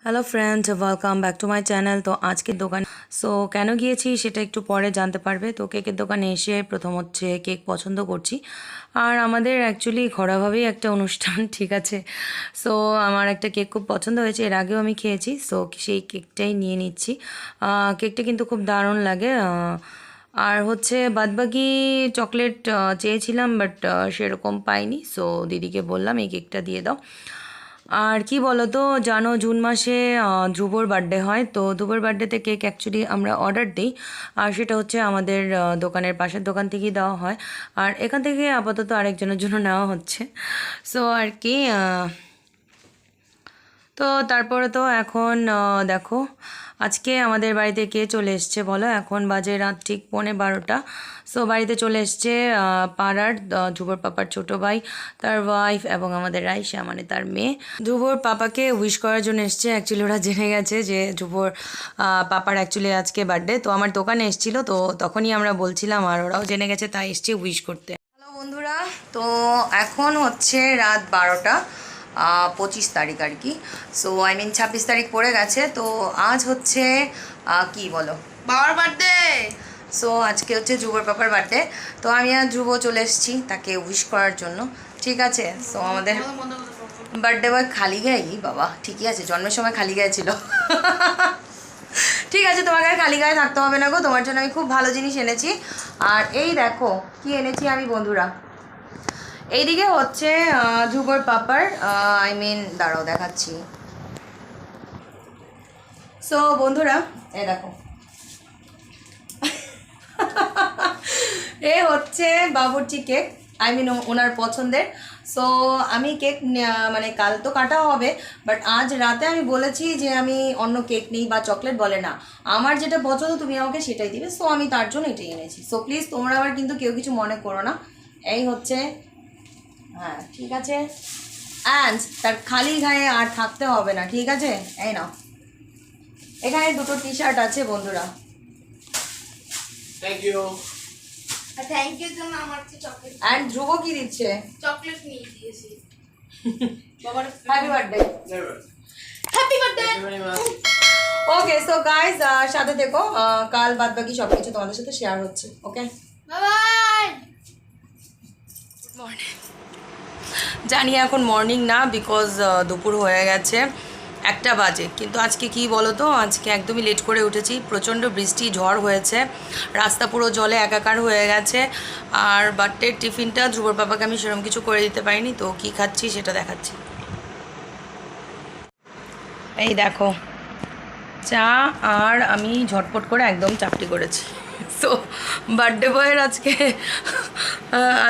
Hello friends, welcome back to my channel. তো আজকের দোকান কেন গিয়েছি সেটা একটু পরে জানতে পারবে। তো কেকের দোকানে এসে প্রথম হচ্ছে কেক পছন্দ করছি। আর আমাদের অ্যাকচুয়ালি ঘরোয়াভাবেই একটা অনুষ্ঠান, ঠিক আছে। সো আমার একটা কেক খুব পছন্দ হয়েছে, এর আগেও আমি খেয়েছি। সো সেই কেকটাই নিয়ে নিচ্ছি। কেকটা কিন্তু খুব দারুণ লাগে। আর হচ্ছে বাদবাকি চকলেট চেয়েছিলাম, বাট সেরকম পাইনি। সো দিদিকে বললাম এই কেকটা দিয়ে দাও। আর কি বলো তো, জানো জুন মাসে ধ্রুবর বার্থডে হয়। তো ধ্রুবর বার্থডেতে কেক অ্যাকচুয়ালি আমরা অর্ডার দিই, আর সেটা হচ্ছে আমাদের দোকানের পাশের দোকান থেকেই দেওয়া হয়। আর এখান থেকে আপাতত আরেকজনের জন্য নেওয়া হচ্ছে। সো আর কি তো তারপরে তো এখন দেখো আজকে আমাদের বাড়িতে কে চলে এসছে বলো। এখন বাজে রাত ঠিক 11:30। সো বাড়িতে চলে এসছে পাড়ার ধ্রুবর পাপার ছোটো ভাই, তার ওয়াইফ এবং আমাদের রাইসা মানে তার মেয়ে। ধ্রুবর পাপাকে উইশ করার জন্য এসছে। অ্যাকচুয়ালি ওরা জেনে গেছে যে ধ্রুবর পাপার অ্যাকচুয়ালি আজকে বার্থডে। তো আমার দোকানে এসেছিলো, তো তখনই আমরা বলছিলাম, আর ওরাও জেনে গেছে, তাই এসছে উইশ করতে। হ্যালো বন্ধুরা, তো এখন হচ্ছে রাত 12টা, 25 তারিখ আর কি। সো 26 তারিখ পড়ে গেছে। তো আজ হচ্ছে কি বলো, বাবার বার্থডে। সো আজকে হচ্ছে ধ্রুবর পাপার বার্থডে। তো আমি আর ধ্রুব চলে এসেছি তাকে উইশ করার জন্য, ঠিক আছে। সো আমাদের বার্থডে বয় খালি গায়ে, বাবা ঠিকই আছে, জন্মের সময় খালি গায়ে ছিল। ঠিক আছে, তোমাকে আর খালি গায়ে থাকতে হবে না গো, তোমার জন্য আমি খুব ভালো জিনিস এনেছি। আর এই দেখো কি এনেছি আমি বন্ধুরা। এইদিকে হচ্ছে ধ্রুবর পাপার দাঁড়াও দেখাচ্ছি। সো বন্ধুরা এই দেখো, এ হচ্ছে বাবুর্চি কেক, ওনার পছন্দের। সো আমি কেক মানে কাল তো কাটা হবে, বাট আজ রাতে আমি বলেছি যে আমি অন্য কেক নেই বা চকলেট বলে না, আমার যেটা পছন্দ তুমি আমাকে সেটাই দিবে। সো আমি তার জন্য এটাই এনেছি। সো প্লিজ তোমরা আবার কিন্তু কেউ কিছু মনে করো না। এই হচ্ছে, হ্যাঁ ঠিক আছে। অ্যান্ড তার খালি গায়ে আর থাকতে হবে না, ঠিক আছে। এই নাও, এখানে দুটো টি শার্ট আছে বন্ধুরা। Thank you. থ্যাংক ইউ জন্য আমার চকলেট। অ্যান্ড ধ্রুব কি দিচ্ছে? চকলেট নিয়ে দিয়েছি। বাবার happy birthday. Happy birthday. Okay so guys, সাথে দেখো, কাল বাদ বাকি সব কিছু তোমাদের সাথে শেয়ার হচ্ছে। ওকে বাই বাই। Good morning. জানি এখন মর্নিং না, বিকজ দুপুর হয়ে গেছে, 1টা বাজে। কিন্তু আজকে কি বলো তো, আজকে একদমই লেট করে উঠেছি। প্রচণ্ড বৃষ্টি ঝড় হয়েছে, রাস্তা পুরো জলে একাকার হয়ে গেছে। আর বার্থডের টিফিনটা ধ্রুবর বাবাকে আমি সেরকম কিছু করে দিতে পারিনি, তো কি খাচ্ছি সেটা দেখাচ্ছি। এই দেখো চা, আর আমি ঝটপট করে একদম চাপটি করেছি। তো বার্থডে বয়ের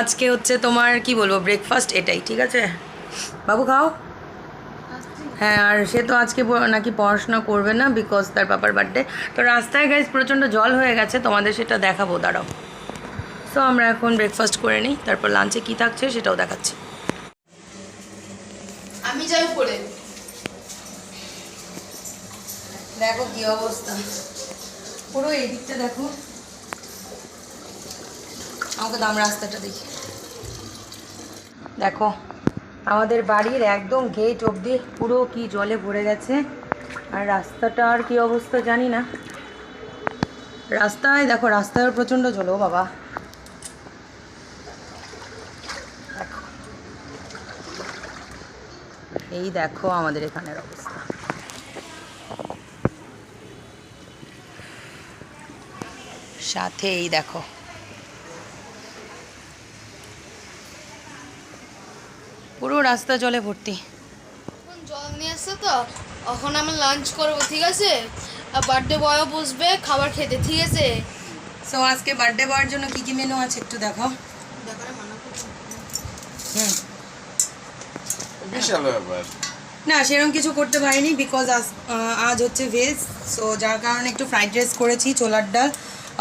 আজকে হচ্ছে তোমার কি বলবো, ব্রেকফাস্ট এটাই, ঠিক আছে। বাবু খাও। হ্যাঁ, আর সে তো আজকে নাকি পড়াশোনা করবে না, বিকজ তার পাপার বার্থডে। তো রাস্তায় গাইজ প্রচণ্ড জল হয়ে গেছে, তোমাদের সেটা দেখাবো, দাঁড়াও। সো আমরা এখন ব্রেকফাস্ট করে নিই, তারপর লাঞ্চে কী থাকছে সেটাও দেখাচ্ছি। আমি যাই উপরে। দেখো কি অবস্থা, পুরো এই দিকটা দেখো। আমাকে দাম রাস্তাটা দেখি, দেখো আমাদের বাড়ির একদম গেট অবধি পুরো কি জলে ভরে গেছে। আর রাস্তাটা আর কি অবস্থা জানি না। রাস্তায় দেখো, রাস্তায় প্রচণ্ড জল, ও বাবা। দেখো এই দেখো আমাদের এখানের অবস্থা। সাথে এই দেখো, পুরো রাস্তা জলে ভর্তি। এখন জল নিয়ে আসছে, তো এখন আমি লাঞ্চ করব, ঠিক আছে। আর বার্থডে বয়ও বসবে খাবার খেতে, ঠিক আছে। সো আজকে বার্থডে বয়ের জন্য কি কি মেনু আছে একটু দেখো। হুম, বিশাল ব্যাপার। না সেরকম কিছু করতে পারিনি, বিকজ আজ হচ্ছে ভেজ। সো যার কারণে একটু ফ্রাইড রাইস করেছি, ছোলার ডাল,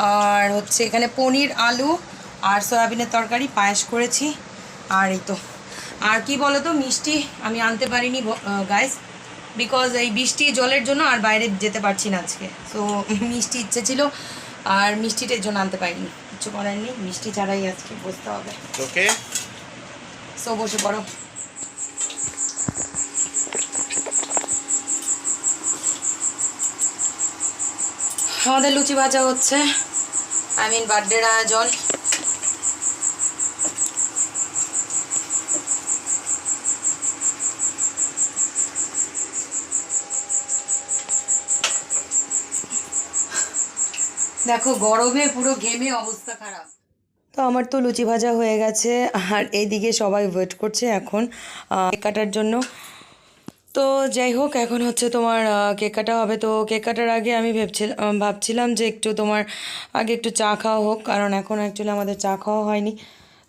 আর হচ্ছে এখানে পনির, আলু আর সয়াবিনের তরকারি, পায়েস করেছি। আর এই তো, আর কি বলো তো, মিষ্টি আমি আনতে পারিনি গাইস, বিকজ এই বৃষ্টি জলের জন্য আর বাইরে যেতে পারছি না আজকে। সো মিষ্টি ইচ্ছে ছিল, আর মিষ্টিটার জন্য আনতে পারিনি, কিছু করার নেই, মিষ্টি ছাড়াই আজকে বসতে হবে। ওকে, সো বসে পড়ো। আমাদের লুচি ভাজা হচ্ছে, বার্থডের আয়োজন। দেখো গরমে পুরো ঘেমে অবস্থা খারাপ। তো আমার তো লুচি ভাজা হয়ে গেছে, আর এইদিকে সবাই ওয়েট করছে এখন কেক কাটার জন্য। তো যাই হোক, এখন হচ্ছে তোমার কেক কাটা হবে। তো কেক কাটার আগে আমি ভাবছিলাম যে একটু তোমার আগে একটু চা খাওয়া হোক, কারণ এখন অ্যাকচুয়ালি আমাদের চা খাওয়া হয়নি।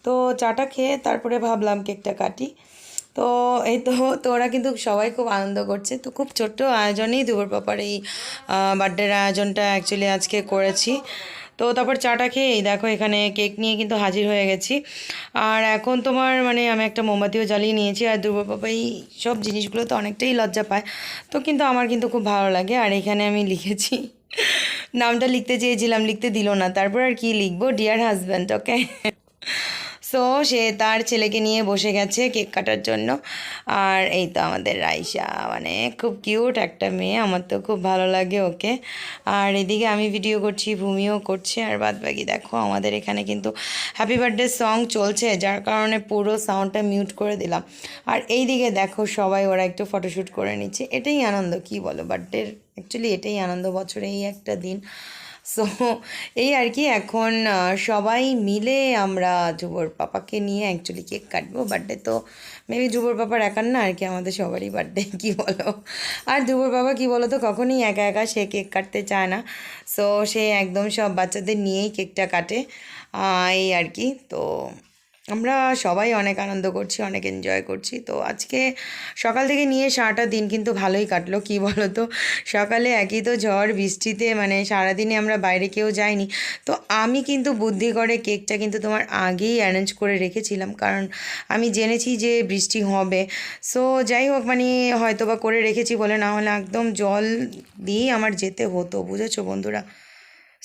তো চাটা খেয়ে তারপরে ভাবলাম কেকটা কাটি। তো এই তো ওরা কিন্তু সবাই খুব আনন্দ করছে। তো খুব ছোট্ট আয়োজনেই দুপুর পাপার এই বার্থডের আয়োজনটা অ্যাকচুয়ালি আজকে করেছি। তো তারপর চাটা খেয়ে এই দেখো এখানে কেক নিয়ে কিন্তু হাজির হয়ে গেছি। আর এখন তোমার আমি একটা মোমবাতিও জ্বালিয়ে নিয়েছি। আর দুপুর পাপা এই সব জিনিসগুলো তো অনেকটাই লজ্জা পায়, তো কিন্তু আমার কিন্তু খুব ভালো লাগে। আর এখানে আমি লিখেছি, নামটা লিখতে চেয়েছিলাম, লিখতে দিল না। তারপর আর কি লিখবো, ডিয়ার হাজব্যান্ড, ওকে। সো সে তার ছেলেকে নিয়ে বসে গেছে কেক কাটার জন্য। আর এই তো আমাদের রাইসা, খুব কিউট একটা মেয়ে, আমার তো খুব ভালো লাগে ওকে। আর এদিকে আমি ভিডিও করছি, ভূমিও করছে, আর বাদ বাকি দেখো আমাদের এখানে কিন্তু হ্যাপি বার্থডে সং চলছে, যার কারণে পুরো সাউন্ডটা মিউট করে দিলাম। আর এইদিকে দেখো সবাই ওরা একটু ফটোশ্যুট করে নিচ্ছে। এটাই আনন্দ, কি বলো, বার্থডের অ্যাকচুয়ালি এটাই আনন্দ, বছরে এই একটা দিন। সো এই আর কি, এখন সবাই মিলে আমরা যুবর পাপাকে নিয়ে অ্যাকচুয়ালি কেক কাটবো। বার্থডে তো মেবি যুবর পাপার একার না আর কি, আমাদের সবারই বার্থডে, কি বলো। আর যুবর বাবা কি বলো তো, কখনই একা একা সে কেক কাটতে চায় না। সো সে একদম সব বাচ্চাদের নিয়েই কেকটা কাটে, এই আর কি। তো আমরা সবাই অনেক আনন্দ করছি, অনেক এনজয় করছি। তো আজকে সকাল থেকে নিয়ে সারাটা দিন কিন্তু ভালোই কাটলো, কি বলো তো। সকালে একই তো ঝড় বৃষ্টিতে, সারাদিনে আমরা বাইরে কেউ যাইনি। তো আমি কিন্তু বুদ্ধি করে কেকটা কিন্তু তোমার আগেই অ্যারেঞ্জ করে রেখেছিলাম, কারণ আমি জেনেছি যে বৃষ্টি হবে। সো যাই হোক, হয়তো বা করে রেখেছি বলে, না হলে একদম জল দিয়েই আমার যেতে হতো, বুঝেছো বন্ধুরা।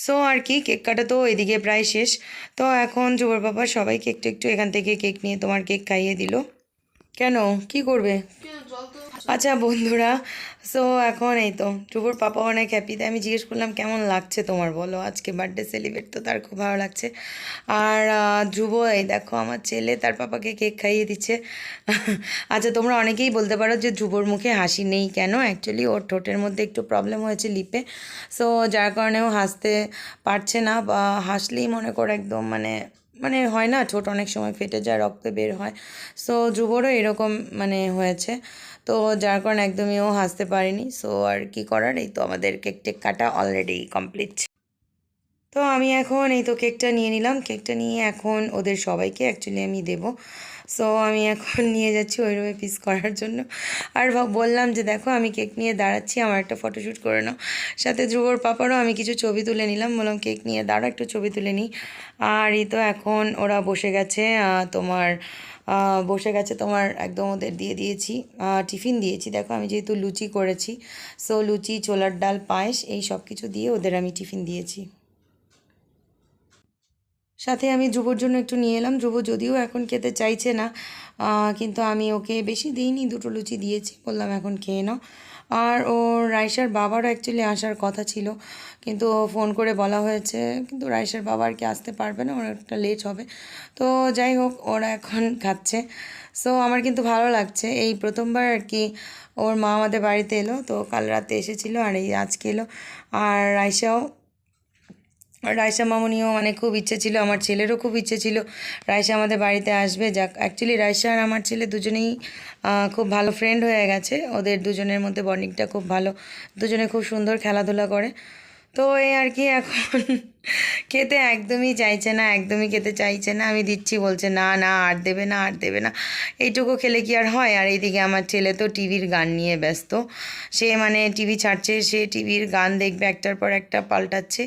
সো আর কি, কেক কাটা তো এদিকে প্রায় শেষ। তো এখন যুবর বাবা সবাইকে একটু একটু এখান থেকে কেক নিয়ে তোমার কেক খাইয়ে দিল। কেন, কি করবে? আচ্ছা বন্ধুরা, সো এখন এই তো যুবর পাপা অনেক হ্যাপিতে। আমি জিজ্ঞেস করলাম কেমন লাগছে তোমার, বলো আজকে বার্থডে সেলিব্রেট, তো তার খুব ভালো লাগছে। আর ধ্রুব এই দেখো আমার ছেলে তার পাপাকে কেক খাইয়ে দিচ্ছে। আচ্ছা তোমরা অনেকেই বলতে পারো যে ধ্রুবর মুখে হাসি নেই কেন, অ্যাকচুয়ালি ওর ঠোঁটের মধ্যে একটু প্রবলেম হয়েছে লিপে। সো যার কারণে ও হাসতে পারছে না, বা হাসলেই মনে করো একদম হয় না, ঠোঁট অনেক সময় ফেটে যায়, রক্ত বের হয়। সো ধ্রুবরও এরকম হয়েছে। তো যার কারণে একদমই ও হাসতে পারেনি। সো আর কি করার, এই তো আমাদের কেক টেক কাটা অলরেডি কমপ্লিট। তো আমি এখন এই তো কেকটা নিয়ে নিলাম, কেকটা নিয়ে এখন ওদের সবাইকে অ্যাকচুয়ালি আমি দেবো। সো আমি এখন নিয়ে যাচ্ছি ওই রুমে পিস করার জন্য। আর বললাম যে দেখো আমি কেক নিয়ে দাঁড়াচ্ছি, আমার একটা ফটোশ্যুট করে নাও। সাথে ধ্রুবর পাপারও আমি কিছু ছবি তুলে নিলাম, বললাম কেক নিয়ে দাঁড়া একটু ছবি তুলে নিই। আর এই তো এখন ওরা বসে গেছে, তোমার একদম ওদের দিয়ে দিয়েছি, টিফিন দিয়েছি। দেখো আমি যেহেতু লুচি করেছি, সো লুচি, ছোলার ডাল, পায়েস এই সব কিছু দিয়ে ওদের আমি টিফিন দিয়েছি। সাথে আমি ধ্রুবর জন্য একটু নিয়ে এলাম। ধ্রুব যদিও এখন খেতে চাইছে না, কিন্তু আমি ওকে বেশি দিইনি, দুটো লুচি দিয়েছি, বললাম এখন খেয়ে নাও। আর ওর রাইসার বাবারও অ্যাকচুয়ালি আসার কথা ছিল, কিন্তু ফোন করে বলা হয়েছে, কিন্তু রাইসার বাবা আর কি আসতে পারবে না, ওর একটা লেট হবে। তো যাই হোক, ওরা এখন খাচ্ছে। সো আমার কিন্তু ভালো লাগছে, এই প্রথমবার আর কি ওর মা আমাদের বাড়িতে এলো। তো কাল রাতে এসেছিলো, আর এই আজকে এলো। আর রাইসা মামুনিও খুব ইচ্ছে ছিল, আমার ছেলেরও খুব ইচ্ছে ছিল রাইসা আমাদের বাড়িতে আসবে। যাক, অ্যাকচুয়ালি রাইসা আর আমার ছেলে দুজনেই খুব ভালো ফ্রেন্ড হয়ে গেছে, ওদের দুজনের মধ্যে বন্ডিংটা খুব ভালো, দুজনে খুব সুন্দর খেলাধুলা করে। তো এই আর কি, এখন খেতে একদমই চাইছে না, একদমই খেতে চাইছে না। আমি দিচ্ছি, বলছে না না আর দেবে না, আর দেবে না, এইটুকু খেলে কি আর হয়। আর এইদিকে আমার ছেলে তো টিভির গান নিয়ে ব্যস্ত, সে টিভি ছাড়ছে, সে টিভির গান দেখবে, একটার পর একটা পাল্টাচ্ছে,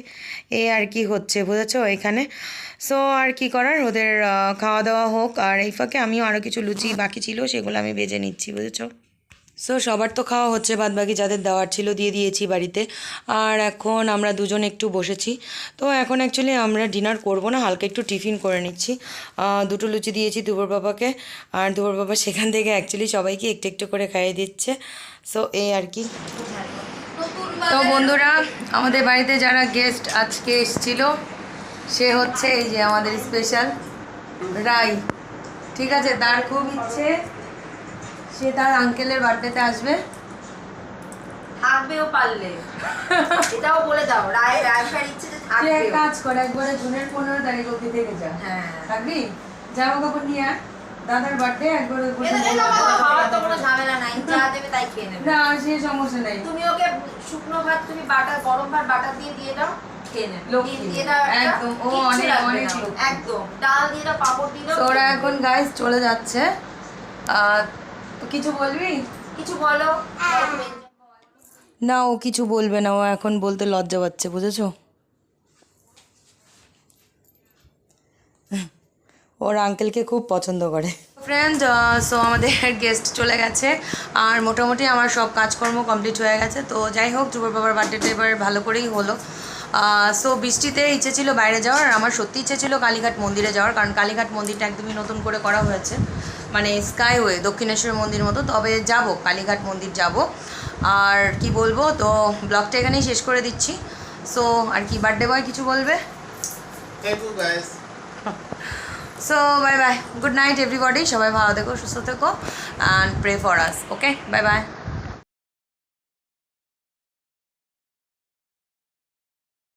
এই আর কি হচ্ছে, বুঝেছো এখানে। সো আর কি করার, ওদের খাওয়া দাওয়া হোক, আর এই ফাঁকে আমিও আরও কিছু লুচি বাকি ছিল সেগুলো আমি ভেজে নিচ্ছি, বুঝেছো। সো সবার তো খাওয়া হচ্ছে, বাদ বাকি যাদের দেওয়ার ছিল দিয়ে দিয়েছি বাড়িতে। আর এখন আমরা দুজন একটু বসেছি। তো এখন অ্যাকচুয়ালি আমরা ডিনার করব না, হালকা একটু টিফিন করে নিচ্ছি। দুটো লুচি দিয়েছি দুপুর বাবাকে, আর দুপুর বাবা সেখান থেকে অ্যাকচুয়ালি সবাইকে একটু একটু করে খাইয়ে দিচ্ছে। সো এই আর কি। তো বন্ধুরা, আমাদের বাড়িতে যারা গেস্ট আজকে এসেছিল সে হচ্ছে এই যে আমাদের স্পেশাল রাই। ঠিক আছে, তার খুব ইচ্ছে সে তার আঙ্কেলের বার্থডেতে আসবে। থাকবেও পারলে এটাও বলে দাও, রায়ের আসার ইচ্ছে যে তুই থাকবে। এক কাজ কর, একবারে জুনের 15 তারিখ অবধি থেকে যা। হ্যাঁ, থাকবি, জামা কাপড় নিয়ে আয়। দাদার বার্থডে একবারে খাওয়ার তো কোনো ঝামেলা নাই, যা দেবে তাই খেয়ে নেবে। না, সে সমস্যা নেই। তুমি ওকে শুকনো ভাত, তুমি বাটার, গরম ভাত বাটার দিয়ে দাও, খেয়ে নেবে। লক্ষ্মী। ডিম দিয়ে দাও একটা, একদম, ও কিচ্ছু অনেক লাগবে অনেক না। লক্ষ্মী। একদম ডাল দিয়ে দাও, পাঁপড় দিয়ে দাও। তো ওরা এখন গাইস চলে যাচ্ছে। তো কিছু বলবি? কিছু বলো। না, ও কিছু বলবে না, ও এখন বলতে লজ্জা পাচ্ছে, বুঝেছো? ওর আঙ্কেলকে খুব পছন্দ করে। ফ্রেন্ড, সো আমাদের গেস্ট চলে গেছে আর মোটামুটি আমার সব কাজকর্ম কমপ্লিট হয়ে গেছে। তো যাই হোক, ধ্রুবর বাবার বার্থডেটা এবার ভালো করেই হলো। সো বৃষ্টিতে ইচ্ছে ছিল বাইরে যাওয়ার, আর আমার সত্যি ইচ্ছে ছিল কালীঘাট মন্দিরে যাওয়ার, কারণ কালীঘাট মন্দিরটা একদমই নতুন করে করা হয়েছে, মানে স্কাইওয়ে দক্ষিণেশ্বর মন্দির মতো। তবে যাব, কালীঘাট মন্দির যাব। আর কি বলবো, তো ব্লগটা এখানেই শেষ করে দিচ্ছি। সো আর কি, বার্থডে বয় কিছু বলবে? Thank you guys. So bye bye, good night everybody, সবাই ভালো থেকো, সুস্থ থেকো, and pray for us. Okay, bye by.